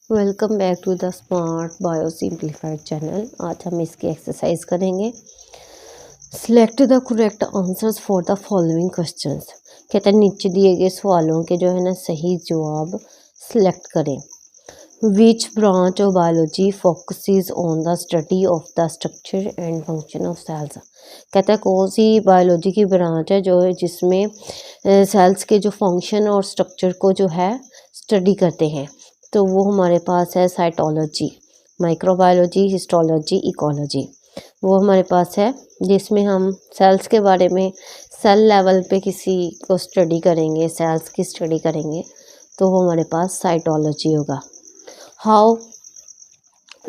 Welcome back to the smart bio simplified channel. आज हम इसकी एक्सरसाइज करेंगे। Select the correct answers for the following questions. कहते हैं नीचे दिए गए सवालों के जो है ना सही जवाब सिलेक्ट करें। Which branch of biology focuses on the study of the structure and function of cells. कहता है कौन सी बायोलॉजी की ब्रांच है जो जिसमें सेल्स के जो फंक्शन और स्ट्रक्चर को जो है स्टडी करते हैं। तो वो हमारे पास है साइटोलॉजी, माइक्रोबायोलॉजी, हिस्टोलॉजी, इकोलॉजी। वो हमारे पास है जिसमें हम सेल्स के बारे में सेल लेवल पे किसी को स्टडी करेंगे, सेल्स की स्टडी करेंगे, तो वो हमारे पास साइटोलॉजी होगा। हाउ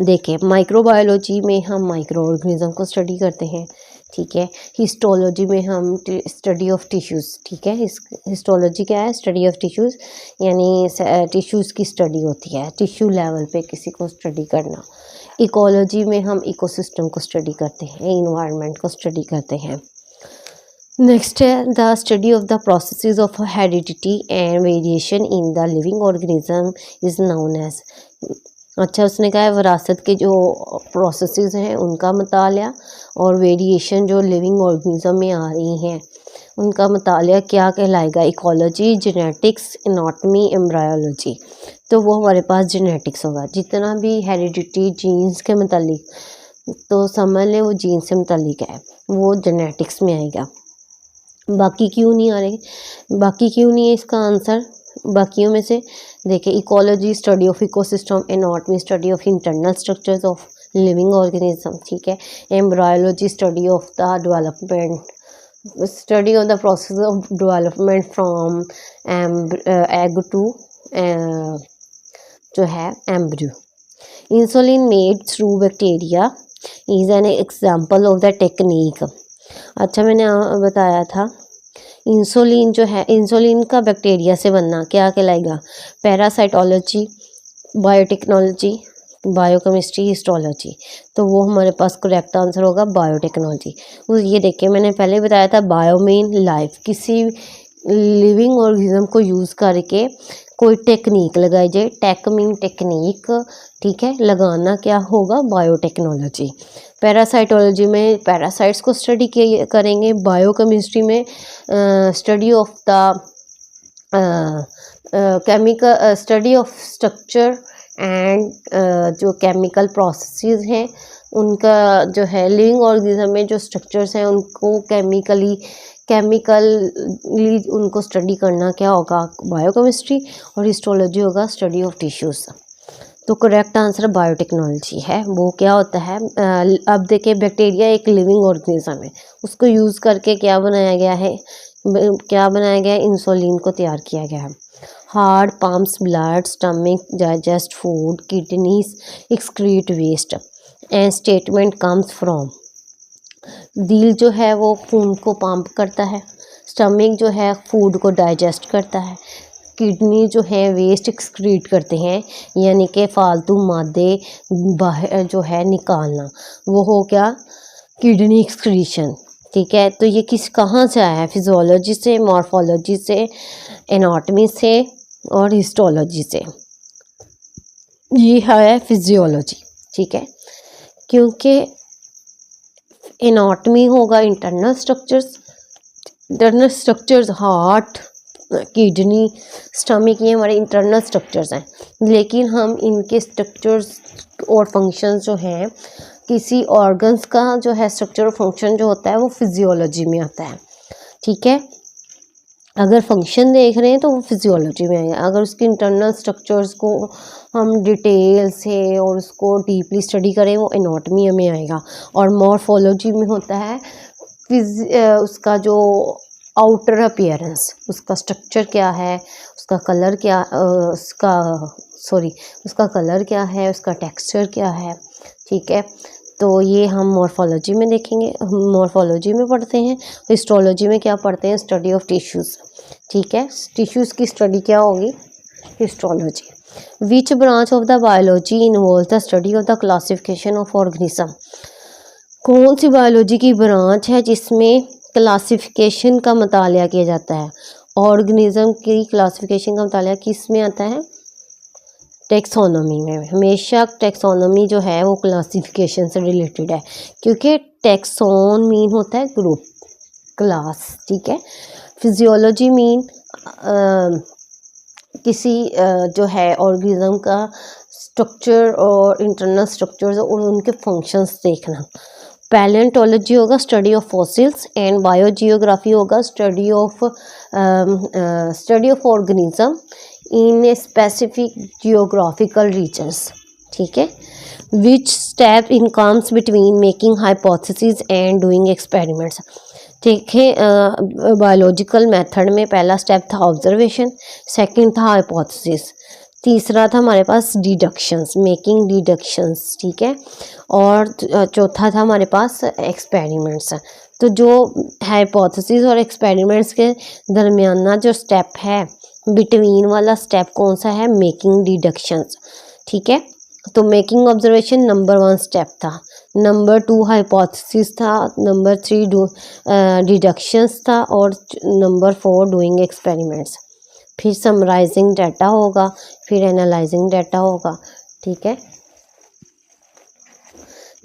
देखिए, माइक्रोबायोलॉजी में हम माइक्रो ऑर्गेनिज्म को स्टडी करते हैं, ठीक है। हिस्टोलॉजी में हम स्टडी ऑफ टिश्यूज़, ठीक है। हिस्टोलॉजी क्या है? स्टडी ऑफ टिश्यूज़, यानी टिश्यूज़ की स्टडी होती है, टिश्यू लेवल पे किसी को स्टडी करना। इकोलॉजी में हम इकोसिस्टम को स्टडी करते हैं, इन्वायरमेंट को स्टडी करते हैं। नेक्स्ट है the study of the processes of heredity and variation in the living organism is known as. अच्छा, उसने कहा है विरासत के जो प्रोसेसेस हैं उनका मुतालिया और वेरिएशन जो लिविंग ऑर्गेनिज्म में आ रही हैं उनका मुतालिया क्या कहलाएगा? Ecology, genetics, anatomy, embryology. तो वो हमारे पास जेनेटिक्स होगा। जितना भी हेरिडिटी जीन्स के मुतालिक, तो समझ लें वो जीन्स से मुतालिक है, वो जेनेटिक्स में आएगा। बाकी क्यों नहीं आ रहे? बाकी क्यों नहीं है इसका आंसर बाकियों में से? देखिए, ecology study of ecosystem, anatomy study of internal structures of living organism, ठीक है। Embryology study of the development, study of the process of development from egg to जो है embryo. Insulin made through bacteria is an example of the technique. अच्छा, मैंने बताया था insulin जो है, इंसुलिन का बैक्टीरिया से बनना क्या कहलाएगा? Parasitology, biotechnology, biochemistry, histology. तो वो हमारे पास करेक्ट आंसर होगा बायोटेक्नोलॉजी। ये देखिए, मैंने पहले बताया था बायो मीन लाइफ, किसी लिविंग ऑर्गेनिज्म को यूज़ करके कोई टेक्निक लगाई जाए, टेक मीन टेक्निक, ठीक है। लगाना क्या होगा? बायोटेक्नोलॉजी। पैरासाइटोलॉजी में पैरासाइट्स को स्टडी करेंगे। बायोकेमिस्ट्री में study of the chemical, study of structure and जो केमिकल प्रोसेसेस हैं उनका जो है लिविंग ऑर्गेनिज्म में जो स्ट्रक्चर्स हैं उनको केमिकली उनको स्टडी करना क्या होगा? बायोकेमिस्ट्री। और हिस्टोलॉजी होगा स्टडी ऑफ टिश्यूज़। तो करेक्ट आंसर बायोटेक्नोलॉजी है। वो क्या होता है? अब देखिए, बैक्टीरिया एक लिविंग ऑर्गेनिज्म है, उसको यूज़ करके क्या बनाया गया है? इंसुलिन को तैयार किया गया है। Heart pumps blood, stomach digest food, kidneys excrete waste and statement comes from. दिल जो है वो खून को पंप करता है, स्टमक जो है फूड को डाइजेस्ट करता है, किडनी जो है वेस्ट एक्सक्रीट करते हैं, यानी कि फालतू मादे बाहर जो है निकालना, वो हो गया किडनी एक्सक्रीशन, ठीक है। तो ये कहाँ से आया है? फिजियोलॉजी से, मॉर्फोलॉजी से, एनाटॉमी से और हिस्टोलॉजी से। ये है फिजियोलॉजी, ठीक है, क्योंकि एनाटॉमी होगा internal structures, heart, kidney, stomach, ये हमारे इंटरनल स्ट्रक्चर्स हैं। लेकिन हम इनके स्ट्रक्चर्स और फंक्शंस जो हैं, किसी ऑर्गन्स का जो है स्ट्रक्चर और फंक्शन जो होता है वो फिजियोलॉजी में आता है, ठीक है। अगर फंक्शन देख रहे हैं तो वो फिजियोलॉजी में आएगा। अगर उसके इंटरनल स्ट्रक्चर्स को हम डिटेल से और उसको डीपली स्टडी करें वो एनाटॉमी में आएगा। और मॉर्फोलॉजी में होता है उसका जो आउटर अपीयरेंस, उसका स्ट्रक्चर क्या है, उसका कलर क्या, उसका कलर क्या है, उसका टेक्सचर क्या है, ठीक है। तो ये हम मॉर्फोलॉजी में देखेंगे, हम मॉर्फोलॉजी में पढ़ते हैं। हिस्टोलॉजी में क्या पढ़ते हैं? स्टडी ऑफ टिश्यूज़, ठीक है। टिश्यूज़ की स्टडी क्या होगी? Histology. Which branch of the biology involve the study of the classification of organism. कौन सी बायोलॉजी की ब्रांच है जिसमें क्लासिफिकेशन का मुतालिया किया जाता है? ऑर्गेनिज्म की क्लासिफिकेशन का मुतालिया किस में आता है? टेक्सोनॉमी में हमेशा टेक्सोनॉमी जो है वो क्लासिफिकेशन से रिलेटेड है, क्योंकि टेक्सोन मीन होता है ग्रुप, क्लास, ठीक है। फिजियोलॉजी मीन किसी जो है ऑर्गेनिज्म का स्ट्रक्चर और इंटरनल स्ट्रक्चर्स और उनके फंक्शंस देखना। पैलेंटोलॉजी होगा study of fossils, and biogeography होगा study of organism in a specific geographical regions, ठीक है। Which step in comes between making hypothesis and doing experiments, ठीक है। बायोलॉजिकल मेथड में पहला स्टेप था ऑब्जर्वेशन, सेकंड था हाइपोथेसिस, तीसरा था हमारे पास डिडक्शंस, मेकिंग डिडक्शंस, ठीक है, और चौथा था हमारे पास एक्सपेरिमेंट्स। तो जो हाइपोथेसिस और एक्सपेरिमेंट्स के दरमियाना जो स्टेप है, बिटवीन वाला स्टेप कौन सा है, मेकिंग डिडक्शंस, ठीक है। तो मेकिंग ऑब्जर्वेशन नंबर 1 स्टेप था, नंबर 2 हाइपोथेसिस था, नंबर 3 डिडक्शंस था, और नंबर 4 डूइंग एक्सपेरिमेंट्स। फिर समराइजिंग डाटा होगा, फिर एनालाइजिंग डाटा होगा, ठीक है।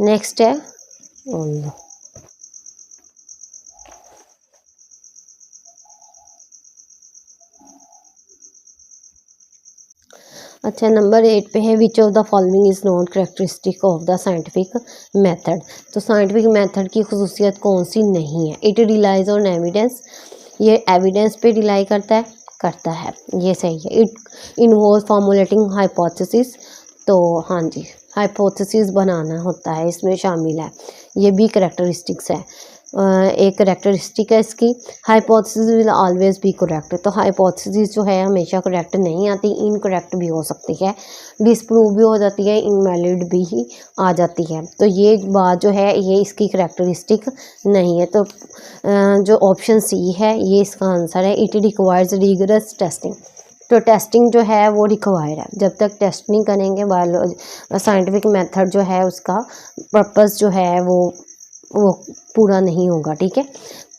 नेक्स्ट है अच्छा, नंबर 8 पे है which of the following is not characteristic of the scientific method. तो साइंटिफिक मेथड की खसूसियत कौन सी नहीं है, इट रिलाइज ऑन एविडेंस, ये एविडेंस पे रिलाई करता है, ये सही है। इट इन्वॉल्व फॉर्मुलेटिंग हाइपोथेसिस, तो हाँ जी, हाइपोथेसिस बनाना होता है, इसमें शामिल है, ये भी करेक्टरिस्टिक्स है। एक करेक्टरिस्टिक है इसकी, hypothesis will always be correct, तो हाइपोथेसिस जो है हमेशा करेक्ट नहीं आती, इनकरेक्ट भी हो सकती है, डिसप्रूव भी हो जाती है, इनवैलिड भी ही आ जाती है। तो ये बात जो है ये इसकी करेक्टरिस्टिक नहीं है। तो जो ऑप्शन सी है ये इसका आंसर है। इट रिक्वायर्स रिगरस टेस्टिंग, तो टेस्टिंग जो है वो रिक्वायर है, जब तक टेस्ट नहीं करेंगे बायोलॉजी साइंटिफिक मेथड जो है उसका पर्पस जो है वो पूरा नहीं होगा, ठीक है।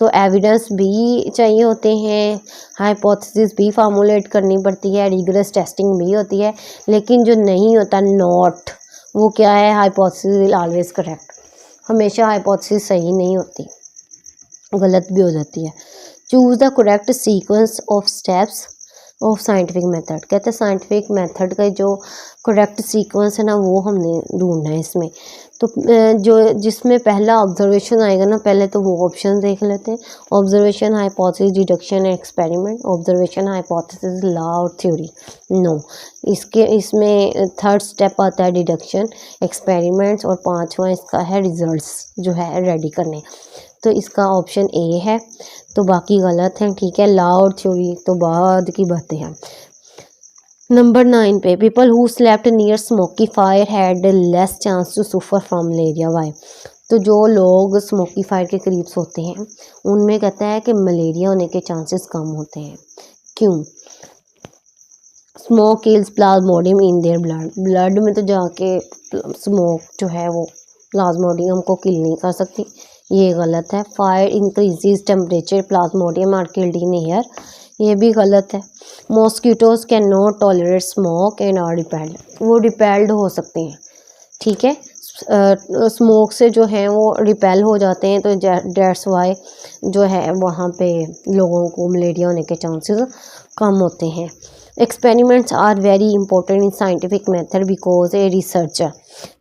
तो एविडेंस भी चाहिए होते हैं, हाइपोथेसिस भी फार्मूलेट करनी पड़ती है, रिगरस टेस्टिंग भी होती है, लेकिन जो नहीं होता नॉट, वो क्या है, हाइपोथेसिस विल ऑलवेज करेक्ट, हमेशा हाइपोथेसिस सही नहीं होती, गलत भी हो जाती है। Choose the correct sequence of steps of scientific method, कहते हैं साइंटिफिक मेथड का जो करेक्ट सीक्वेंस है ना वो हमने ढूंढना है इसमें। तो जो जिसमें पहला ऑब्जर्वेशन आएगा ना, पहले तो वो ऑप्शन देख लेते हैं। Observation, hypothesis, deduction, experiment. Observation, hypothesis, law और थ्योरी, नो। इसमें थर्ड स्टेप आता है डिडक्शन, एक्सपेरिमेंट्स, और पांचवा इसका है रिजल्ट्स जो है रेडी करने। तो इसका ऑप्शन ए है, तो बाकी गलत हैं, ठीक है। लॉ और थ्योरी तो बाद की बातें हैं। नंबर 9 पे people who slept near smoky fire had less chance to suffer from malaria, why. तो जो लोग स्मोकी फायर के करीब सोते हैं उनमें कहता है कि मलेरिया होने के चांसेस कम होते हैं, क्यों। Smoke kills Plasmodium in their blood में तो जाके स्मोक जो है वो प्लाज्मोडियम को किल नहीं कर सकती, ये गलत है। Fire increases temperature, plasmodium are killed in air, ये भी गलत है। Mosquitoes can not tolerate smoke and are repelled, वो रिपेल्ड हो सकते हैं, ठीक है। स्मोक से जो है वो रिपेल हो जाते हैं, तो डेट्स वाई जो है वहाँ पे लोगों को मलेरिया होने के चांसेस कम होते हैं। Experiments are very important in scientific method because a researcher,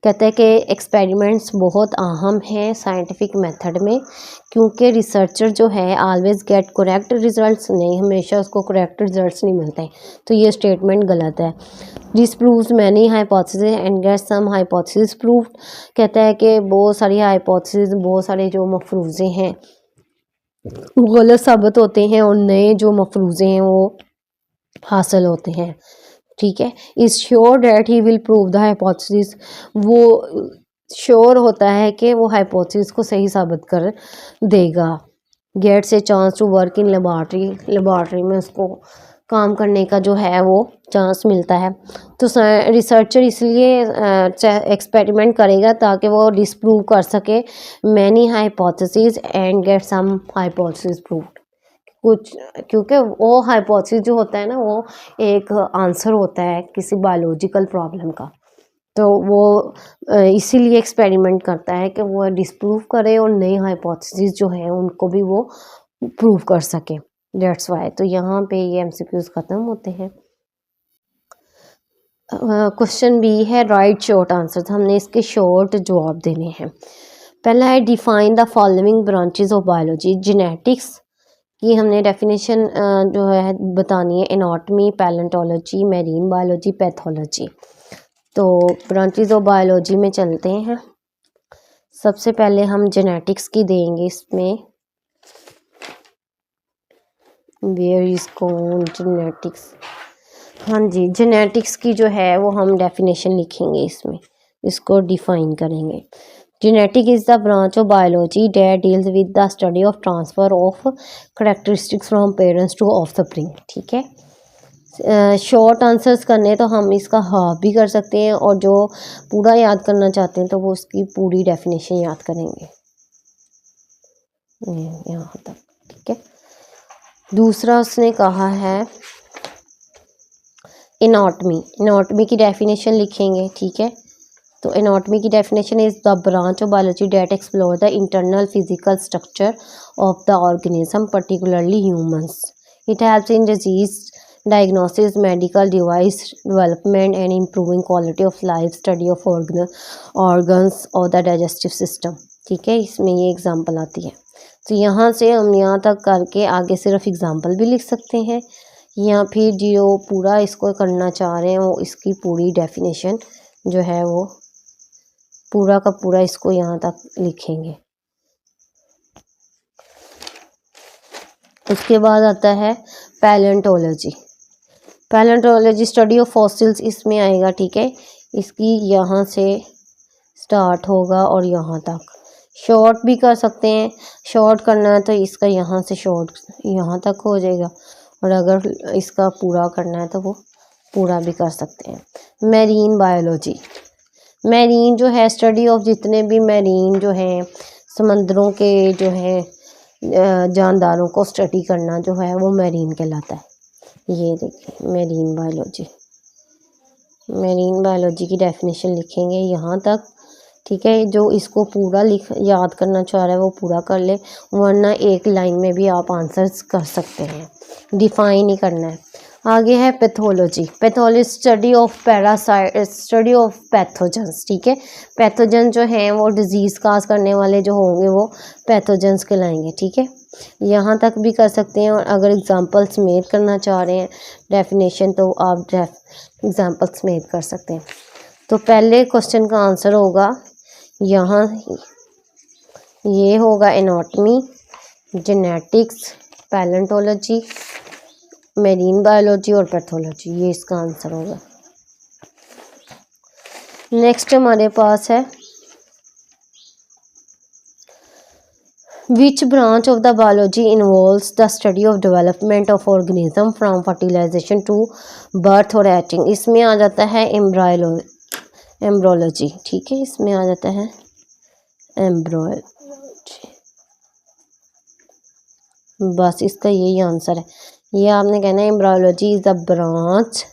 कहता है कि एक्सपेरिमेंट्स बहुत अहम हैं साइंटिफिक मेथड में, क्योंकि रिसर्चर जो है ऑलवेज गेट करेक्ट रिजल्ट्स, नहीं हमेशा उसको करेक्ट रिजल्ट्स नहीं मिलते, तो ये स्टेटमेंट गलत है। This proves many hypothesis and get some hypothesis proved, कहता है कि बहुत सारी हाइपोथेसिस, बहुत सारे जो मफरूज़े हैं वो गलत साबित होते हैं, और नए जो मफरूज़े हैं वो हासिल होते हैं, ठीक है। Is sure that he will prove the hypothesis, वो श्योर होता है कि वो हाइपोथेसिस को सही साबित कर देगा। Gets a chance to work in laboratory में उसको काम करने का जो है वो चांस मिलता है। तो रिसर्चर इसलिए एक्सपेरिमेंट करेगा ताकि वो डिस्प्रूव कर सके many hypothesis and get some hypothesis proved, कुछ, क्योंकि वो हाइपोथेसिस जो होता है ना वो एक आंसर होता है किसी बायोलॉजिकल प्रॉब्लम का, तो वो इसीलिए एक्सपेरिमेंट करता है कि वो डिस्प्रूव करे और नई हाइपोथेसिस जो है उनको भी वो प्रूव कर सके, दैट्स वाई। तो यहाँ पे ये एमसीक्यूज ख़त्म होते हैं। क्वेश्चन बी है राइट शॉर्ट आंसर, हमने इसके शॉर्ट जवाब देने हैं। पहला है define the following branches of biology. Genetics की हमने डेफिनेशन जो है बतानी है, anatomy, palaeontology, marine biology, pathology. तो ब्रांचेस ऑफ बायोलॉजी में चलते हैं। सबसे पहले हम जेनेटिक्स की देंगे इसमें, वेयर इज कौन जेनेटिक्स, हाँ जी, जेनेटिक्स की जो है वो हम डेफिनेशन लिखेंगे इसमें, इसको डिफाइन करेंगे। Genetic is the branch of biology that deals with the study of transfer of characteristics from parents to offspring. ठीक है, शॉर्ट आंसर्स करने तो हम इसका हाफ भी कर सकते हैं, और जो पूरा याद करना चाहते हैं तो वो उसकी पूरी डेफिनेशन याद करेंगे यहाँ तक। ठीक है, दूसरा उसने कहा है एनाटॉमी, एनाटॉमी की डेफिनेशन लिखेंगे। ठीक है, तो एनाटॉमी की definition is the branch of biology that explore the internal physical structure of the organism particularly humans. It helps in disease diagnosis, medical device development and improving quality of life, study of organs और the digestive system. ठीक है, इसमें ये example आती है। तो यहाँ से हम यहाँ तक करके आगे सिर्फ एग्जांपल भी लिख सकते हैं, या फिर जो पूरा इसको करना चाह रहे हैं वो इसकी पूरी डेफिनेशन जो है वो पूरा का पूरा इसको यहाँ तक लिखेंगे। उसके बाद आता है palaeontology. Palaeontology study of fossils इसमें आएगा। ठीक है, इसकी यहाँ से स्टार्ट होगा और यहाँ तक, शॉर्ट भी कर सकते हैं, शॉर्ट करना है तो इसका यहाँ से शॉर्ट यहाँ तक हो जाएगा, और अगर इसका पूरा करना है तो वो पूरा भी कर सकते हैं। मैरीन बायोलॉजी, मैरीन जो है स्टडी ऑफ जितने भी मैरीन जो हैं समंदरों के जो हैं जानदारों को स्टडी करना जो है वो मैरीन कहलाता है। ये देखिए मैरीन बायोलॉजी, मैरीन बायोलॉजी की डेफिनेशन लिखेंगे यहाँ तक। ठीक है, जो इसको पूरा याद करना चाह रहा है वो पूरा कर ले, वरना एक लाइन में भी आप आंसर्स कर सकते हैं, डिफाइन ही करना है। आगे है pathology, pathology study of parasite, study of pathogens. ठीक है, पैथोजन जो हैं वो डिजीज़ काज करने वाले जो होंगे वो पैथोजेंस कहलाएंगे। ठीक है, यहाँ तक भी कर सकते हैं, और अगर एग्जांपल समेत करना चाह रहे हैं डेफिनेशन तो आप एग्जांपल समेत कर सकते हैं। तो पहले क्वेश्चन का आंसर होगा यहाँ, ये होगा anatomy, genetics, palaeontology, marine biology और पैथोलॉजी, ये इसका आंसर होगा। नेक्स्ट हमारे पास है which branch of the biology involves the study of development of organism from fertilisation to birth और हैचिंग। इसमें आ जाता है एम्ब्रोलॉजी। ठीक है, इसमें आ जाता है एम्ब्रोलॉजी, बस इसका यही आंसर है। ये आपने कहना है embryology is the branch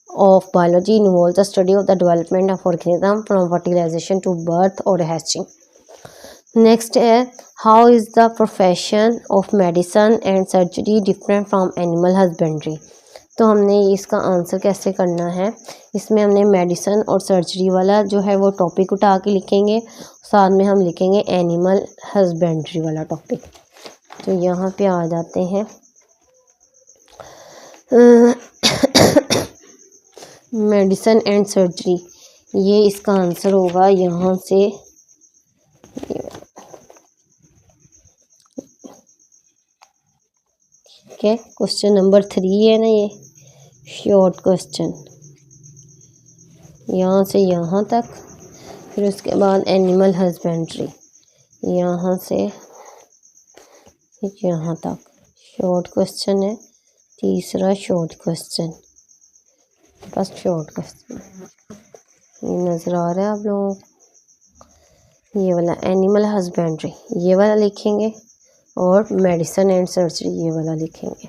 of biology involve the study of the development of organism from fertilisation to birth और हैचिंग। नेक्स्ट है how is the profession of medicine and surgery different from animal husbandry. तो हमने इसका answer कैसे करना है, इसमें हमने मेडिसन और सर्जरी वाला जो है वो टॉपिक उठा के लिखेंगे, साथ में हम लिखेंगे एनिमल हस्बेंड्री वाला टॉपिक। तो यहाँ पे आ जाते हैं मेडिसन एंड सर्जरी, ये इसका आंसर होगा यहाँ से। ठीक है, क्वेश्चन नंबर 3 है ना ये शॉर्ट क्वेश्चन, यहाँ से यहाँ तक, फिर उसके बाद एनिमल हस्बेंड्री यहाँ से यहाँ तक शॉर्ट क्वेश्चन है। तीसरा short question, first short question ये नज़र आ रहा है आप लोगों को, ये वाला एनिमल हस्बेंड्री ये वाला लिखेंगे, और मेडिसिन एंड सर्जरी ये वाला लिखेंगे।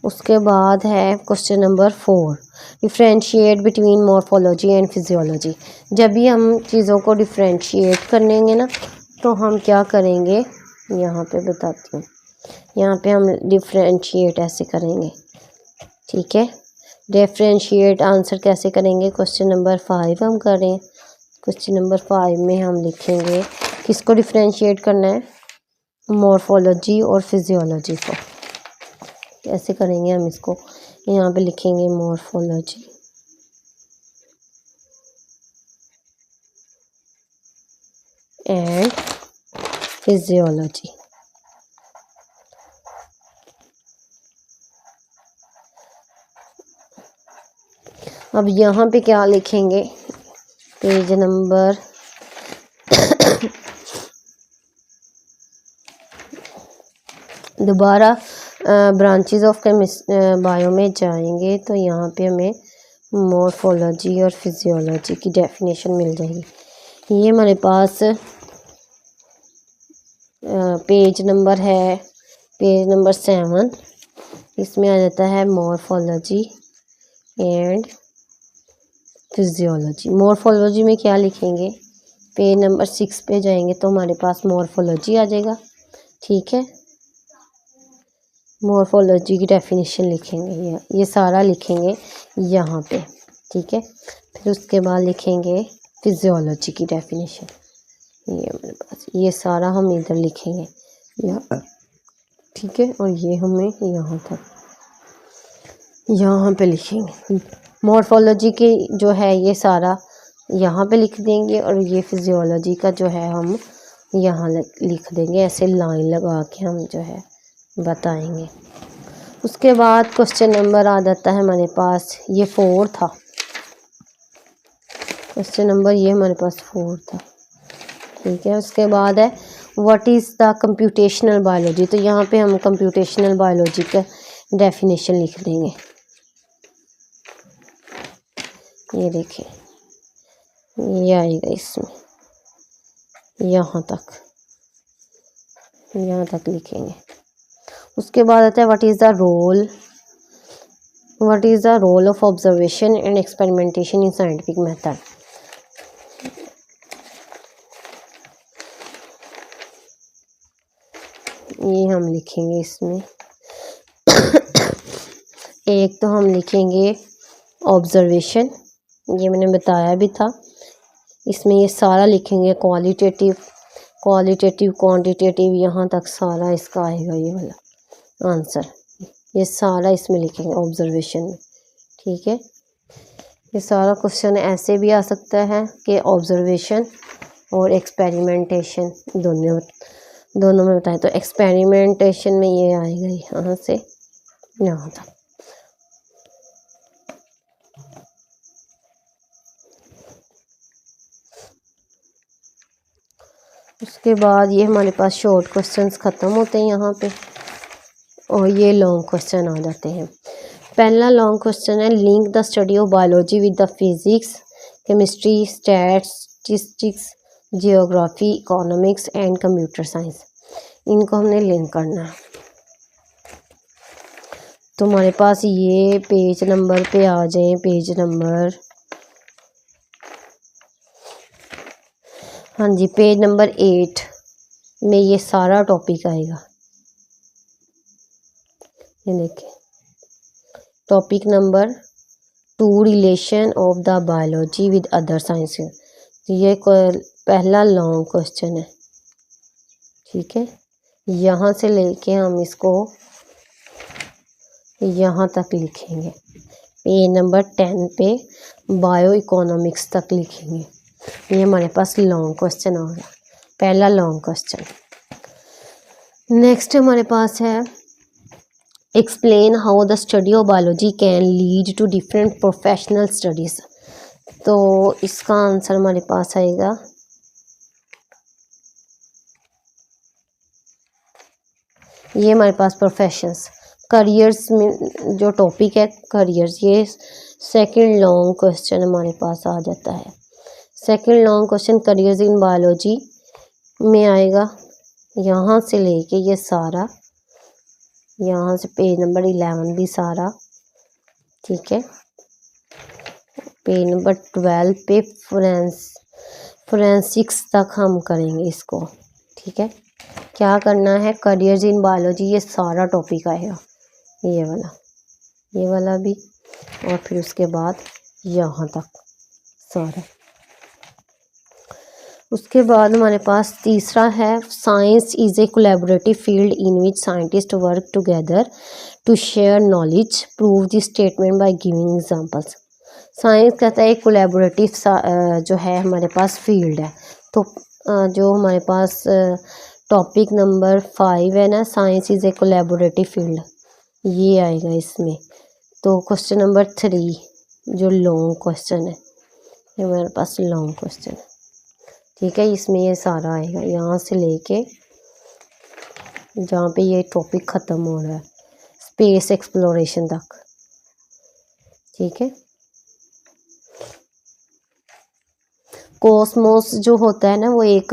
उसके बाद है question number 4, differentiate between morphology and physiology. जब भी हम चीज़ों को डिफ्रेंशिएट करेंगे ना तो हम क्या करेंगे, यहाँ पे बताती हूँ। यहाँ पे हम डिफ्रेंशिएट ऐसे करेंगे, ठीक है। डिफ्रेंशिएट आंसर कैसे करेंगे, क्वेश्चन नंबर 5 हम करें। क्वेश्चन नंबर 5 में हम लिखेंगे किसको डिफ्रेंशिएट करना है, मॉर्फोलॉजी और फिजियोलॉजी को। कैसे करेंगे हम इसको, यहाँ पे लिखेंगे मॉर्फोलॉजी एंड फिजियोलॉजी। अब यहाँ पे क्या लिखेंगे, पेज नंबर दोबारा ब्रांचेस ऑफ बायो में जाएंगे तो यहाँ पे हमें मॉर्फोलॉजी और फिजियोलॉजी की डेफिनेशन मिल जाएगी। ये हमारे पास पेज नंबर है, पेज नंबर 7। इसमें आ जाता है मॉर्फोलॉजी एंड फिजियोलॉजी। मॉर्फोलॉजी में क्या लिखेंगे, पेज नंबर 6 पे जाएंगे तो हमारे पास मॉर्फोलॉजी आ जाएगा, ठीक है। मॉर्फोलॉजी की डेफिनेशन लिखेंगे, ये सारा लिखेंगे यहाँ पे, ठीक है। फिर उसके बाद लिखेंगे फिजियोलॉजी की डेफिनेशन, ये मेरे पास, ये सारा हम इधर लिखेंगे यहाँ, ठीक है। और ये हमें यहाँ तक यहाँ पे लिखेंगे। मॉर्फोलॉजी के जो है ये सारा यहाँ पे लिख देंगे और ये फिजियोलॉजी का जो है हम यहाँ लिख देंगे, ऐसे लाइन लगा के हम जो है बताएंगे। उसके बाद क्वेश्चन नंबर आ जाता है हमारे पास, ये 4 था क्वेश्चन नंबर, ये हमारे पास 4 था, ठीक है। उसके बाद है what is the computational biology. तो यहाँ पे हम कंप्यूटेशनल बायोलॉजी का डेफिनेशन लिख देंगे, ये देखें ये आएगा इसमें, यहाँ तक लिखेंगे। उसके बाद आता है what is the role of observation and experimentation in scientific method. ये हम लिखेंगे इसमें एक तो हम लिखेंगे ऑब्जर्वेशन, ये मैंने बताया भी था। इसमें ये सारा लिखेंगे, क्वालिटेटिव क्वांटिटेटिव, यहाँ तक सारा इसका आएगा ये वाला आंसर, ये सारा इसमें लिखेंगे ऑब्जर्वेशन में, ठीक है। ये सारा क्वेश्चन ऐसे भी आ सकता है कि ऑब्जर्वेशन और एक्सपेरिमेंटेशन दोनों में बताएं। तो एक्सपेरिमेंटेशन में ये आएगा यहाँ से यहाँ तक। उसके बाद ये हमारे पास शॉर्ट क्वेश्चंस ख़त्म होते हैं यहाँ पे, और ये लॉन्ग क्वेश्चन आ जाते हैं। पहला लॉन्ग क्वेश्चन है link the study of biology with the physics, chemistry, statistics, geography, economics and computer science. इनको हमने लिंक करना है। तो हमारे पास ये पेज नंबर पे आ जाए, पेज नंबर, हाँ जी, पेज नंबर 8 में ये सारा टॉपिक आएगा। ये देखें topic number 2, relation of the biology with other sciences. ये पहला लॉन्ग क्वेश्चन है, ठीक है। यहाँ से लेके हम इसको यहाँ तक लिखेंगे, पेज नंबर 10 पे बायो इकोनॉमिक्स तक लिखेंगे। ये हमारे पास लॉन्ग क्वेश्चन होगा, पहला लॉन्ग क्वेश्चन। नेक्स्ट हमारे पास है explain how the study of biology can lead to different professional studies. तो इसका आंसर हमारे पास आएगा ये हमारे पास प्रोफेशंस, करियर्स में जो टॉपिक है करियर्स, ये सेकंड लॉन्ग क्वेश्चन हमारे पास आ जाता है। Second long question careers in biology में आएगा, यहाँ से लेके ये सारा, यहाँ से पेज नंबर 11 भी सारा, ठीक है। पेज नंबर 12 पे फोरेंसिक्स तक हम करेंगे इसको, ठीक है। क्या करना है, करियर्स इन बायोलॉजी, ये सारा टॉपिक आएगा, ये वाला भी, और फिर उसके बाद यहाँ तक सारा। उसके बाद हमारे पास तीसरा है, science is a collaborative field in which scientist work together to share knowledge, prove the statement by giving examples. Science कहता है एक कोलैबोरेटिव जो है हमारे पास फील्ड है। तो जो हमारे पास टॉपिक नंबर 5 है ना, science is a collaborative field, ये आएगा इसमें। तो क्वेश्चन नंबर 3 जो लॉन्ग क्वेश्चन है, ये हमारे पास लॉन्ग क्वेश्चन है, ठीक है। इसमें ये सारा आएगा, यहाँ से लेके जहाँ पे ये टॉपिक ख़त्म हो रहा है, स्पेस एक्सप्लोरेशन तक, ठीक है। कॉस्मोस जो होता है ना, वो एक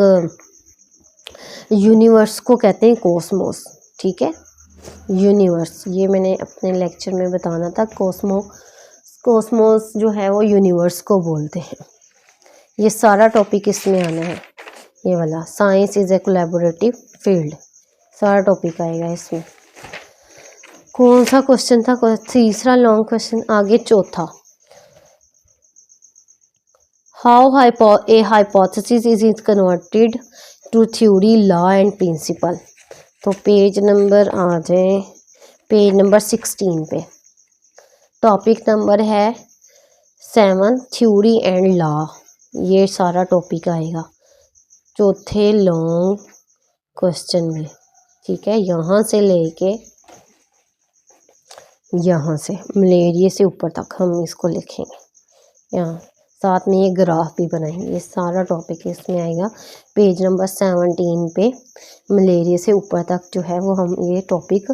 यूनिवर्स को कहते हैं कॉस्मोस, ठीक है। यूनिवर्स, ये मैंने अपने लेक्चर में बताना था, कॉस्मोस जो है वो यूनिवर्स को बोलते हैं। ये सारा टॉपिक इसमें आना है, ये वाला science is a collaborative field, सारा टॉपिक आएगा इसमें। कौन सा क्वेश्चन था, तीसरा लॉन्ग क्वेश्चन। आगे चौथा, how a hypothesis is converted to theory, law and principle. तो पेज नंबर आ जाए, पेज नंबर 16 पे टॉपिक नंबर है 7, थ्योरी एंड लॉ, ये सारा टॉपिक आएगा चौथे लॉन्ग क्वेश्चन में, ठीक है। यहाँ से लेके यहाँ से मलेरिया से ऊपर तक हम इसको लिखेंगे, यहाँ साथ में ये ग्राफ भी बनाएंगे, ये सारा टॉपिक इसमें आएगा। पेज नंबर 17 पे मलेरिया से ऊपर तक जो है वो हम ये टॉपिक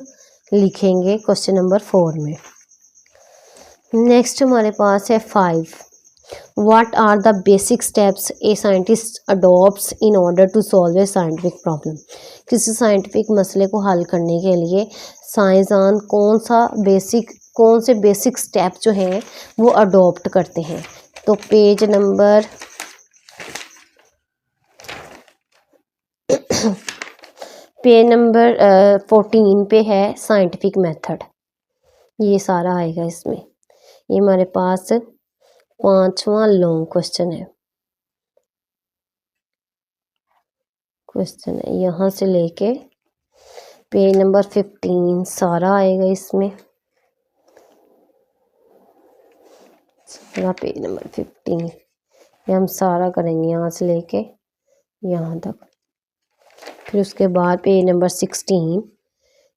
लिखेंगे क्वेश्चन नंबर 4 में। नेक्स्ट हमारे पास है 5, what are the basic steps a scientist adopts in order to solve a scientific problem. किसी साइंटिफिक मसले को हल करने के लिए साइंसदान कौन से बेसिक स्टेप जो हैं वो अडॉप्ट करते हैं। तो पेज नंबर पेज नंबर 14 पे है साइंटिफिक मेथड, ये सारा आएगा इसमें। ये हमारे पास 5वां लॉन्ग क्वेश्चन है, यहाँ से लेके पेज नंबर 15 सारा आएगा इसमें, सारा पेज नंबर 15 ये हम सारा करेंगे यहाँ से लेके यहाँ तक। फिर उसके बाद पेज नंबर 16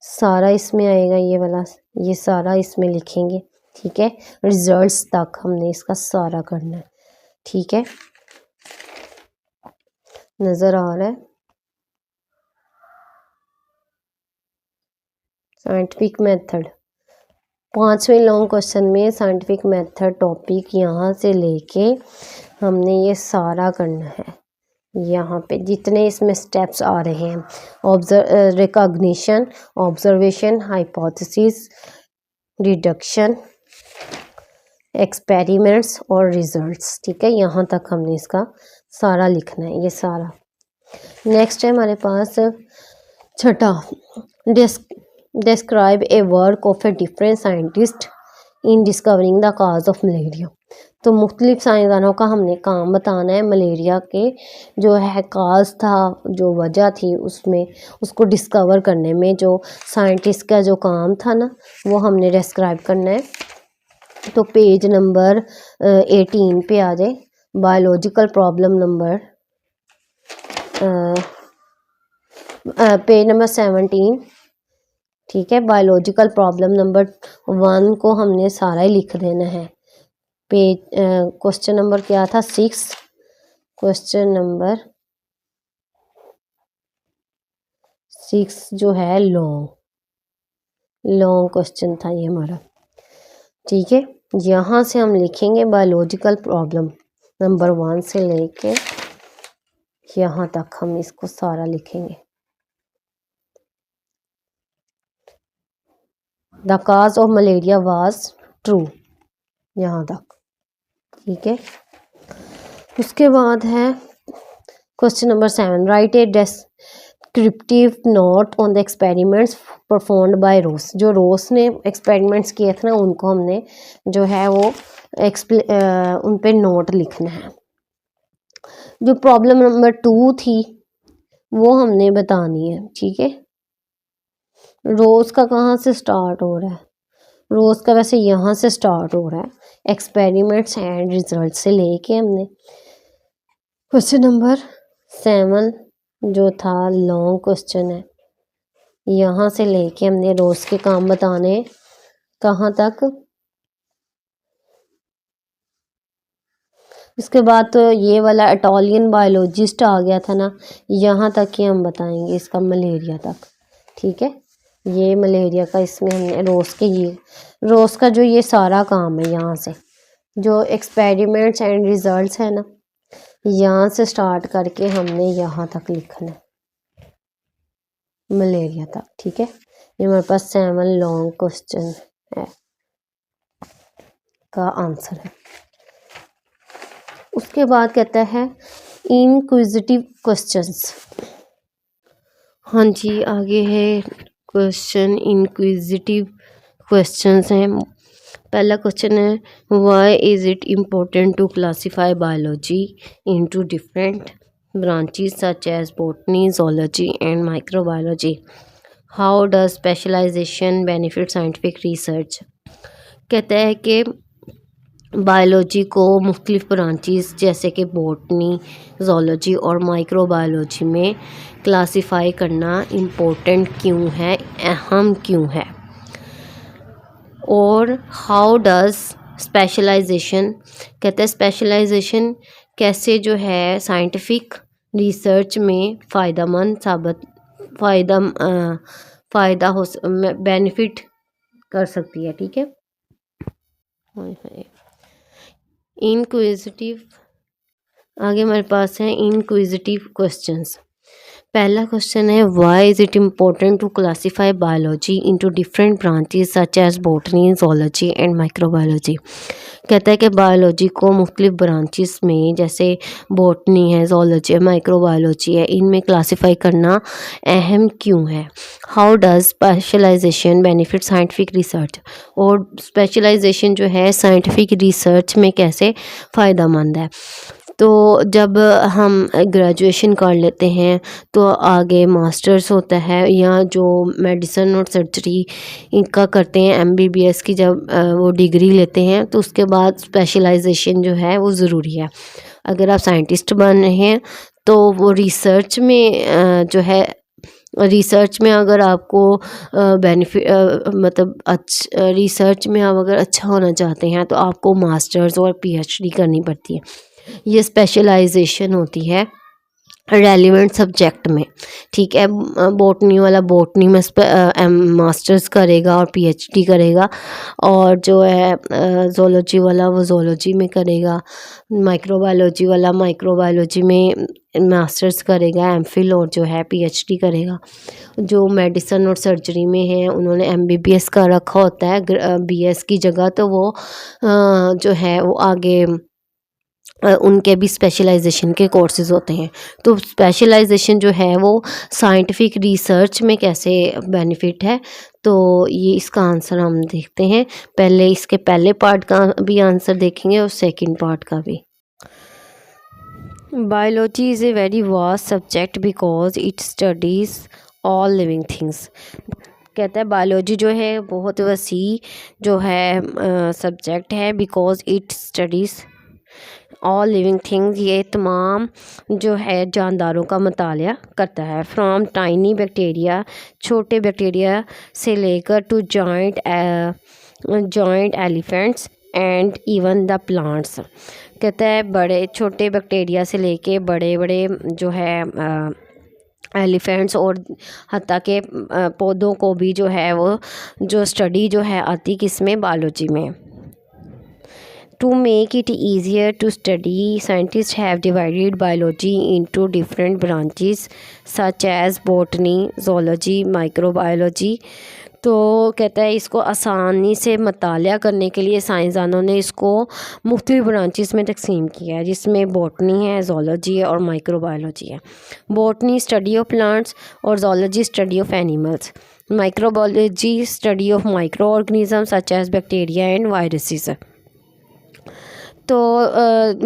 सारा इसमें आएगा, ये वाला, ये सारा इसमें लिखेंगे, ठीक है। रिजल्ट्स तक हमने इसका सारा करना है, ठीक है। नज़र आ रहा है साइंटिफिक मेथड, 5वें लॉन्ग क्वेश्चन में साइंटिफिक मेथड टॉपिक यहाँ से लेके हमने ये सारा करना है। यहाँ पे जितने इसमें स्टेप्स आ रहे हैं, recognition, observation, hypothesis, deduction, experiments और रिजल्ट्स, ठीक है। यहाँ तक हमने इसका सारा लिखना है, ये सारा। नेक्स्ट है हमारे पास 6, describe A work of a different scientist in discovering the cause of malaria. तो मुख्तलिफ साइंसदानों का हमने काम बताना है मलेरिया के जो है काज था, जो वजह थी उसमें, उसको डिस्कवर करने में जो साइंटिस्ट का जो काम था ना, वो हमने डिस्क्राइब करना है। तो पेज नंबर 18 पे आ जाए, biological problem number page number 17, ठीक है। बायोलॉजिकल प्रॉब्लम नंबर 1 को हमने सारा ही लिख देना है। पेज क्वेश्चन नंबर क्या था, 6, क्वेश्चन नंबर 6 जो है लॉन्ग क्वेश्चन था ये हमारा, ठीक है। यहाँ से हम लिखेंगे बायोलॉजिकल प्रॉब्लम नंबर 1 से लेके यहाँ तक हम इसको सारा लिखेंगे, the cause of malaria was true, यहाँ तक, ठीक है। उसके बाद है question number 7, write a descriptive note on the experiments performed by Ross. जो रोस ने एक्सपेरिमेंट्स किए थे ना, उनको हमने जो है वो उन पे नोट लिखना है। जो प्रॉब्लम नंबर 2 थी वो हमने बतानी है, ठीक है। रोज का कहाँ से स्टार्ट हो रहा है? रोज का वैसे यहाँ से स्टार्ट हो रहा है, एक्सपेरिमेंट्स एंड रिजल्ट से लेके हमने। क्वेश्चन नंबर 7 जो था लॉन्ग क्वेश्चन है, यहाँ से लेके हमने रोज के काम बताने कहाँ तक। इसके बाद तो ये वाला इटालियन बायोलॉजिस्ट आ गया था ना, यहाँ तक ही हम बताएंगे इसका मलेरिया तक, ठीक है। ये मलेरिया का इसमें हमने रोज का जो ये सारा काम है, यहाँ से जो एक्सपेरिमेंट्स एंड रिजल्ट्स है ना, यहाँ से स्टार्ट करके हमने यहाँ तक लिखना है, मलेरिया तक, ठीक है। ये हमारे पास 7 लॉन्ग क्वेश्चन है का आंसर है। उसके बाद कहता है इनक्विजिटिव क्वेश्चंस। हाँ जी, आगे है क्वेश्चन इनक्विजिटिव क्वेश्चंस हैं। पहला क्वेश्चन है why is it important to classify biology into different branches such as botany, zoology and microbiology. How does specialisation benefit scientific research. कहता है कि बायोलॉजी को मुख्तलिफ ब्रांचेस जैसे कि बॉटनी, zoology और माइक्रोबायोलॉजी में क्लासीफाई करना इम्पोर्टेंट क्यों है, अहम क्यों है। और हाउ डज स्पेशलाइजेशन, कहते हैं स्पेशलाइजेशन कैसे जो है साइंटिफिक रिसर्च में फ़ायदा हो बेनिफिट कर सकती है, ठीक है। इनक्विजिटिव, आगे हमारे पास है इनक्विजिटिव क्वेश्चंस। पहला क्वेश्चन है why is it important to classify biology into different branches such as botany, zoology and microbiology. कहता है कि बायोलॉजी को मुख्तलिफ ब्रांचेस में जैसे बॉटनी है, zoology है, माइक्रोबायोलॉजी है, इनमें क्लासीफाई करना अहम क्यों है। How does specialisation benefit scientific research, और स्पेशलाइजेशन जो है साइंटिफिक रिसर्च में कैसे फ़ायदेमंद है। तो जब हम ग्रेजुएशन कर लेते हैं तो आगे मास्टर्स होता है, या जो मेडिसिन और सर्जरी इनका करते हैं, MBBS की जब वो डिग्री लेते हैं तो उसके बाद स्पेशलाइजेशन जो है वो ज़रूरी है। अगर आप साइंटिस्ट बन रहे हैं तो वो रिसर्च में जो है, रिसर्च में अगर आपको बेनिफिट मतलब रिसर्च में आप अगर अच्छा होना चाहते हैं तो आपको मास्टर्स और PhD करनी पड़ती है। ये स्पेशलाइजेशन होती है रेलिवेंट सब्जेक्ट में, ठीक है। बॉटनी वाला बॉटनी में मास्टर्स करेगा और PhD करेगा, और जो है zoology वाला वो zoology में करेगा, माइक्रोबायोलॉजी वाला माइक्रोबायोलॉजी में मास्टर्स करेगा, MPhil, और जो है PhD करेगा। जो मेडिसिन और सर्जरी में है उन्होंने MBBS का रखा होता है BS की जगह, तो वो जो है वो आगे उनके भी स्पेशलाइजेशन के कोर्सेज़ होते हैं। तो स्पेशलाइजेशन जो है वो साइंटिफिक रिसर्च में कैसे बेनिफिट है, तो ये इसका आंसर हम देखते हैं। पहले इसके पहले पार्ट का भी आंसर देखेंगे और सेकंड पार्ट का भी। Biology is a very vast subject because it studies all living things. कहता है बायोलॉजी जो है बहुत वसी जो है सब्जेक्ट है, because it studies all living things, ये तमाम जो है जानदारों का मतालिया करता है। फ्रॉम टाइनी बैक्टीरिया, छोटे बैक्टीरिया से लेकर to giant elephants and even the plants. कहता है बड़े छोटे बैक्टीरिया से लेके बड़े बड़े जो है एलिफेंट्स और हत्ता के पौधों को भी जो है वो जो स्टडी जो है आती किसमें, बायोलॉजी में। To make it easier to study, scientists have divided biology into different branches such as botany, zoology, microbiology. तो कहता है इसको आसानी से मतालिया करने के लिए साइंसदानों ने इसको मुख्तलिफ ब्रांचेस में तकसीम किया है, जिसमें बॉटनी है, ज़ूलॉजी है और माइक्रोबायोलॉजी है। बॉटनी स्टडी ऑफ प्लांट्स और zoology study of animals. Microbiology study of micro organism such as bacteria and viruses. तो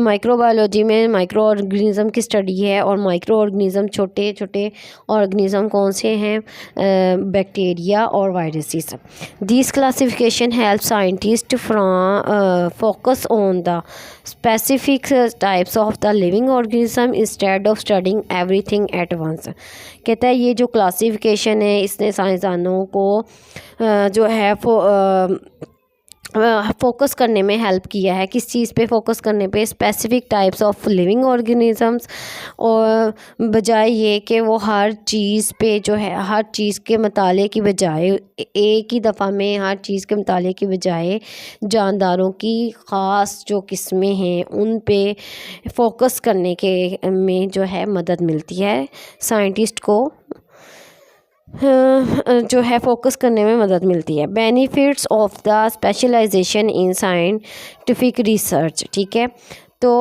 माइक्रोबायोलॉजी में माइक्रो ऑर्गेनिज़म की स्टडी है, और माइक्रो ऑर्गेनिज़म छोटे छोटे ऑर्गेनिज़म कौन से हैं, बैक्टीरिया और viruses. This classification help scientist from focus on the specific types of the living organism instead of studying everything at once. कहता है ये जो क्लासिफिकेशन है इसने साइंसदानों को जो है फोकस करने में हेल्प किया है। किस चीज़ पे फोकस करने पे, specific types of living organisms, और बजाय ये कि वो हर चीज़ पे जो है हर चीज़ के मुताले की बजाय एक ही दफ़ा में हर चीज़ के मुताले की बजाय जानदारों की ख़ास जो किस्में हैं उन पे फोकस करने के में जो है मदद मिलती है साइंटिस्ट को, जो है फोकस करने में मदद मिलती है। Benefits of the specialisation in scientific research. ठीक है, तो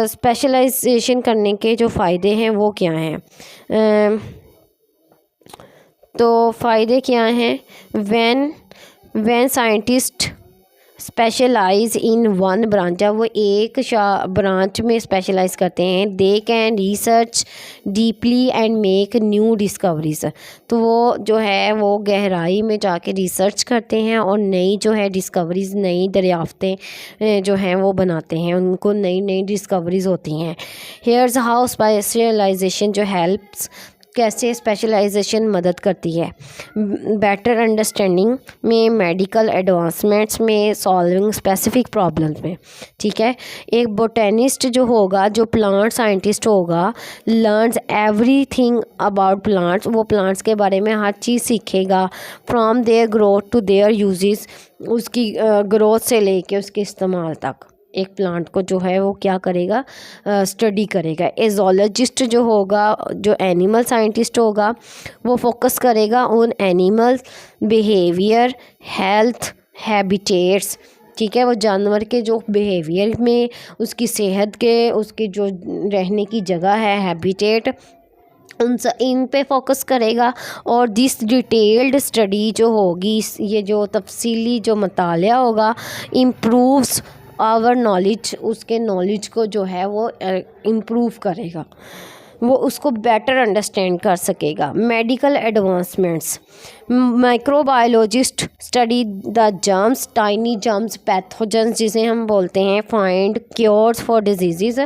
स्पेशलाइजेशन करने के जो फ़ायदे हैं वो क्या हैं, तो फ़ायदे क्या हैं, when scientist specialise in one branch, जब वो एक ब्रांच में स्पेशलाइज करते हैं, they can research deeply and make new discoveries. तो वो जो है वो गहराई में जाके रिसर्च करते हैं और नई जो है डिस्कवरीज, नई दरियाफ्तें जो हैं वो बनाते हैं, उनको नई नई डिस्कवरीज होती हैं। हेयर्स हाउ स्पेशलाइजेशन जो हेल्प्स, कैसे स्पेशलाइजेशन मदद करती है, बेटर अंडरस्टैंडिंग में, मेडिकल एडवांसमेंट्स में, सॉल्विंग स्पेसिफिक प्रॉब्लम्स में। ठीक है, एक बोटेनिस्ट जो होगा, जो प्लांट साइंटिस्ट होगा, लर्न्स एवरीथिंग अबाउट प्लांट्स, वो प्लांट्स के बारे में हर चीज़ सीखेगा, from their growth to their uses, उसकी ग्रोथ से लेके उसके इस्तेमाल तक एक प्लांट को जो है वो क्या करेगा, स्टडी करेगा। ए ज़ूलॉजिस्ट जो होगा, जो एनिमल साइंटिस्ट होगा, वो फोकस करेगा उन एनिमल्स बिहेवियर, हेल्थ, हैबिटेट्स। ठीक है, वो जानवर के जो बिहेवियर में, उसकी सेहत के, उसकी जो रहने की जगह है, हैबिटेट, इन पे फोकस करेगा। और दिस डिटेल्ड स्टडी जो होगी, ये जो तफसीली जो मतालिया होगा, इम्प्रूव्स आवर नॉलेज, उसके नॉलेज को जो है वो इम्प्रूव करेगा, वो उसको बेटर अंडरस्टैंड कर सकेगा। Medical advancements, microbiologist study the germs, tiny germs, pathogens जिसे हम बोलते हैं, फाइंड क्योर्स फॉर डिजीज़।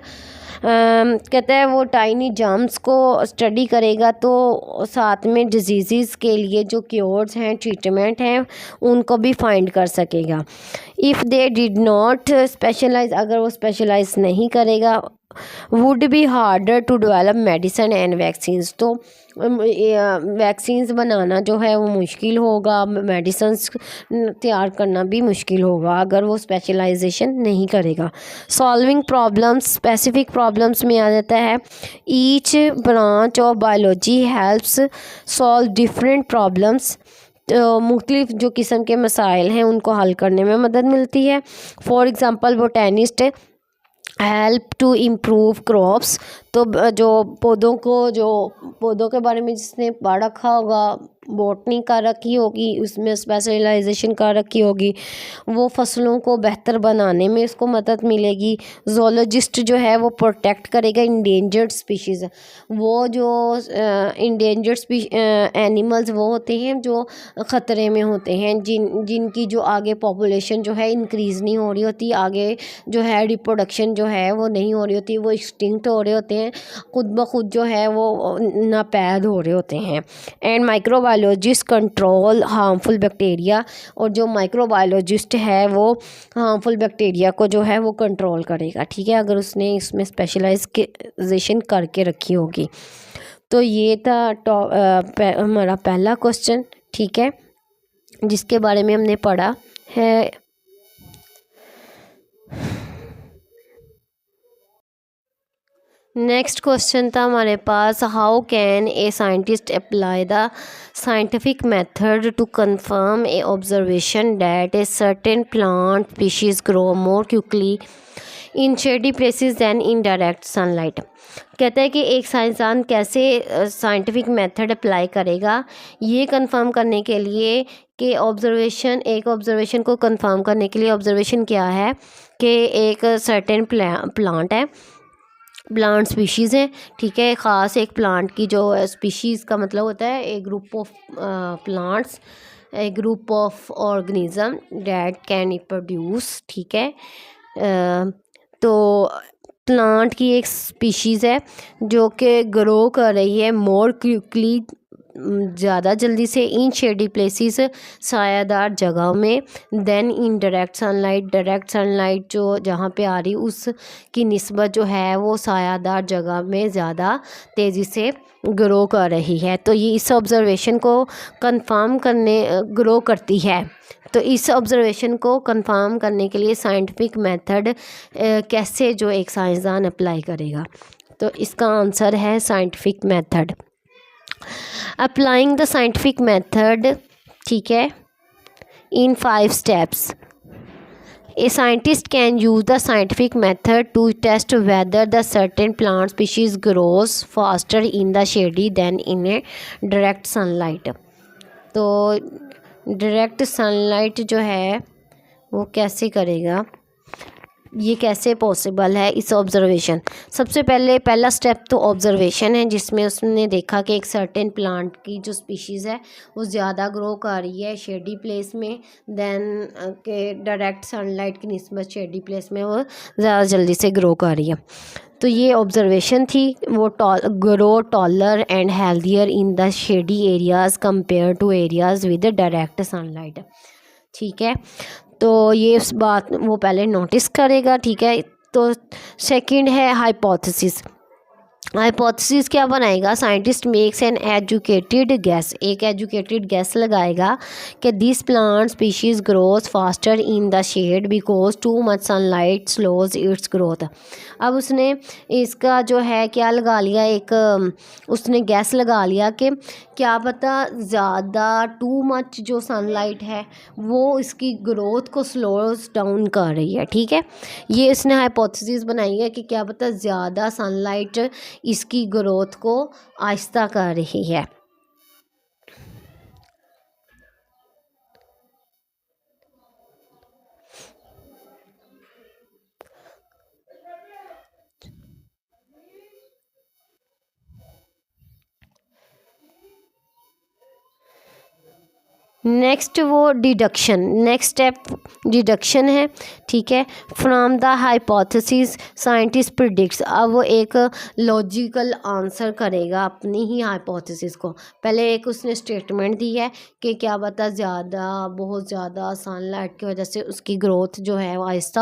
कहता है वो टाइनी जर्म्स को स्टडी करेगा तो साथ में डिजीज़ के लिए जो क्योर्स हैं, ट्रीटमेंट हैं, उनको भी फाइंड कर सकेगा। If they did not specialise, अगर वो स्पेशलाइज नहीं करेगा, would be harder to develop medicine and vaccines, तो वैक्सीन्स बनाना जो है वो मुश्किल होगा, मेडिसिन्स तैयार करना भी मुश्किल होगा अगर वो स्पेशलाइजेशन नहीं करेगा। सॉल्विंग प्रॉब्लम्स, स्पेसिफिक प्रॉब्लम्स में आ जाता है, each branch of biology helps solve different problems, तो मुख्तलिफ जो किस्म के मसाइल हैं उनको हल करने में मदद मिलती है। For example botanist help to improve crops, तो जो पौधों के बारे में जिसने पढ़ रखा होगा, बॉटनी कर रखी होगी, उसमें स्पेशलाइजेशन कर रखी होगी, वो फसलों को बेहतर बनाने में उसको मदद मिलेगी। ज़ूलॉजिस्ट जो है वो प्रोटेक्ट करेगा इंडेंजर्ड स्पीशीज़, वो जो इंडेंजर्ड एनिमल्स वो होते हैं जो ख़तरे में होते हैं, जिनकी जो आगे पॉपुलेशन जो है इंक्रीज़ नहीं हो रही होती, आगे जो है रिप्रोडक्शन जो है वो नहीं हो रही होती, वो एक्सटिंक्ट हो रहे होते हैं, खुद ब खुद जो है वो नापैद हो रहे होते हैं। And microbiologist control harmful bacteria, और जो माइक्रोबायोलॉजिस्ट है वो हार्मफुल बैक्टीरिया को जो है वो कंट्रोल करेगा। ठीक है, अगर उसने इसमें स्पेशलाइजेशन करके रखी होगी। तो ये था हमारा पहला क्वेश्चन। ठीक है, जिसके बारे में हमने पढ़ा है। नेक्स्ट क्वेश्चन था हमारे पास, how can a scientist apply the scientific method to confirm a observation that a certain plant species grow more quickly in shady places than in direct sunlight. कहता है कि एक साइंसदान कैसे साइंटिफिक मेथड अप्लाई करेगा ये कंफर्म करने के लिए कि एक ऑब्जर्वेशन को कंफर्म करने के लिए ऑब्जर्वेशन क्या है कि एक सर्टेन प्लांट है, प्लांट स्पीशीज़ है, ठीक है, ख़ास एक प्लांट की जो स्पीशीज़ का मतलब होता है एक group of plants, A group of organism that can reproduce, ठीक है। तो प्लांट की एक स्पीशीज़ है जो कि ग्रो कर रही है मोर क्विकली, ज़्यादा जल्दी से, इन शेडी प्लेसेस, सायादार जगह में, then in direct sunlight, direct sunlight जो जहाँ पे आ रही उसकी निस्बत जो है वो सायादार जगह में ज़्यादा तेज़ी से ग्रो कर रही है। तो ये इस ऑब्ज़र्वेशन को कंफर्म करने ग्रो करती है। तो इस ऑब्ज़र्वेशन को कंफर्म करने के लिए साइंटिफिक मेथड कैसे जो एक साइंसदान अप्लाई करेगा, तो इसका आंसर है scientific method. Applying the scientific method, ठीक है, इन 5 steps. A scientist can use the scientific method to test whether the certain plant species grows faster in the shady than in a direct sunlight। तो direct sunlight जो है वो कैसे करेगा, ये कैसे पॉसिबल है इस ऑब्ज़र्वेशन। सबसे पहला स्टेप तो ऑब्ज़र्वेशन है जिसमें उसने देखा कि एक सर्टेन प्लांट की जो स्पीशीज़ है वो ज़्यादा ग्रो कर रही है शेडी प्लेस में, देन के डायरेक्ट सनलाइट की निस्बत शेडी प्लेस में वो ज़्यादा जल्दी से ग्रो कर रही है। तो ये ऑब्ज़र्वेशन थी, वो grow taller and healthier in the shady areas compare to areas with direct sunlight, ठीक है। तो ये उस बात वो पहले नोटिस करेगा, ठीक है। तो सेकंड है हाइपोथेसिस। हाइपोथेसिस क्या बनाएगा, scientist makes an educated guess, एक एजुकेटेड गैस लगाएगा कि this plant species grows faster in the shade because too much sunlight slows its growth. अब उसने इसका जो है क्या लगा लिया, एक उसने गैस लगा लिया कि क्या पता ज़्यादा टू मच जो सनलाइट है वो इसकी ग्रोथ को स्लोज डाउन कर रही है, ठीक है। ये इसने हाइपोथेसिस बनाई है कि क्या पता ज़्यादा सनलाइट इसकी ग्रोथ को आहिस्ता कर रही है। नेक्स्ट वो डिडक्शन, नेक्स्ट स्टेप डिडक्शन है, ठीक है। From the hypothesis scientist predicts, अब वो एक लॉजिकल आंसर करेगा अपनी ही हाइपोथेसिस को। पहले एक उसने स्टेटमेंट दी है कि क्या पता बहुत ज़्यादा सनलाइट की वजह से उसकी ग्रोथ जो है वो आहिस्ता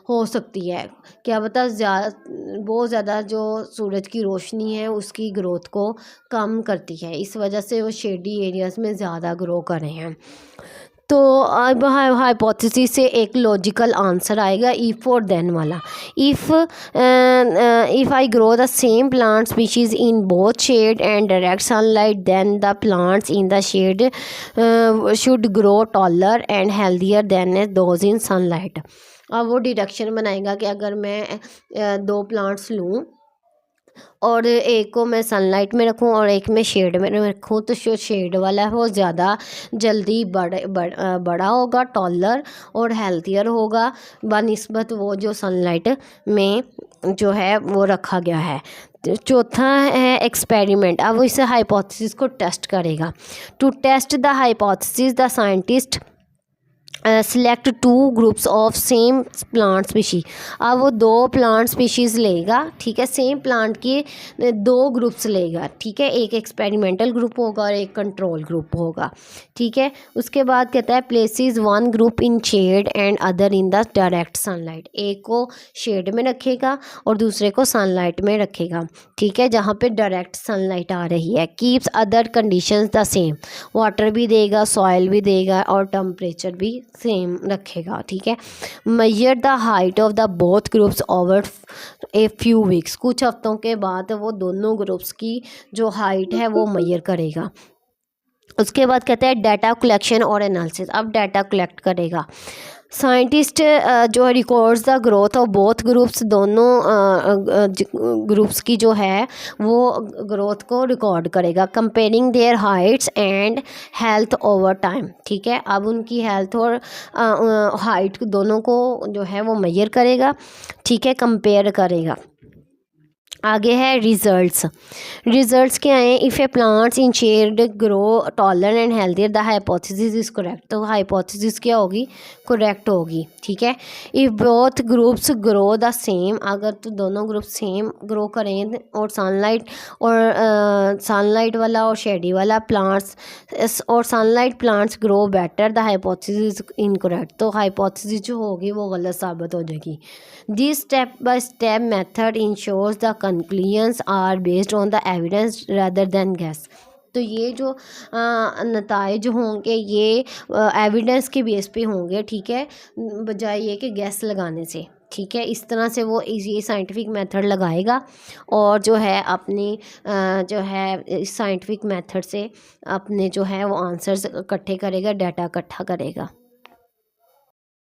हो सकती है, क्या पता बहुत ज़्यादा जो सूरज की रोशनी है उसकी ग्रोथ को कम करती है, इस वजह से वो शेडी एरियाज़ में ज़्यादा ग्रो कर रहे हैं। तो अब हाइपोथेसिस से एक लॉजिकल आंसर आएगा इफ़ और देन वाला। If I grow the same plant species in both shade and direct sunlight then the plants in the shade should grow taller and healthier than those in sunlight. अब वो deduction बनाएगा कि अगर मैं 2 plants लूँ और एक को मैं सनलाइट में रखूँ और एक में शेड में रखूँ, तो जो शेड वाला है वो ज़्यादा जल्दी बड़ा होगा, टॉलर और हेल्थियर होगा बनिस्बत वो जो सनलाइट में जो है वो रखा गया है। चौथा है एक्सपेरिमेंट। अब वो इस हाइपोथेसिस को टेस्ट करेगा। To test the hypothesis the scientist select 2 groups of same plant species. अब वो 2 प्लांट स्पीशीज़ लेगा, ठीक है, सेम प्लांट के 2 ग्रुप्स लेगा, ठीक है, एक एक्सपेरिमेंटल ग्रुप होगा और एक कंट्रोल ग्रुप होगा, ठीक है। उसके बाद कहता है places 1 group in shade and other in the direct sunlight, एक को शेड में रखेगा और दूसरे को सनलाइट में रखेगा, ठीक है, जहाँ पे डायरेक्ट सनलाइट आ रही है। Keeps other conditions the same, water भी देगा, सॉइल भी देगा और टेम्परेचर भी सेम रखेगा, ठीक है। Measure the height of the both groups over a few weeks, कुछ हफ्तों के बाद वो दोनों ग्रुप्स की जो हाइट है वो मेजर करेगा। उसके बाद कहते हैं डाटा कलेक्शन और एनालिसिस, अब डाटा कलेक्ट करेगा। साइंटिस्ट जो है records the growth of both groups, दोनों ग्रुप्स की जो है वो ग्रोथ को रिकॉर्ड करेगा। Comparing there Heights and health over time, ठीक है। अब उनकी हेल्थ और हाइट दोनों को जो है वो मेजर करेगा, ठीक है, कंपेयर करेगा। आगे है रिजल्ट्स। रिजल्ट्स क्या हैं? If a plants in shade grow taller and healthier the hypothesis is correct, तो हाइपोथेसिस क्या होगी? करेक्ट होगी, ठीक है। If both groups grow the same, अगर तो दोनों ग्रुप सेम ग्रो करें और सनलाइट वाला और शेडी वाला प्लांट्स और sunlight plants grow better, the hypothesis incorrect, तो हाइपोथेसिस जो होगी वो गलत साबित हो जाएगी। This step by step method ensures the conclusions are based on the evidence rather than guess, तो ये जो नताइज होंगे ये एविडेंस के बेस पे होंगे, ठीक है, बजाय ये कि गैस लगाने से, ठीक है। इस तरह से वो ये साइंटिफिक मेथड लगाएगा और जो है अपनी जो है इस साइंटिफिक मेथड से अपने जो है वो आंसर्स इकट्ठे करेगा, डाटा इकट्ठा करेगा।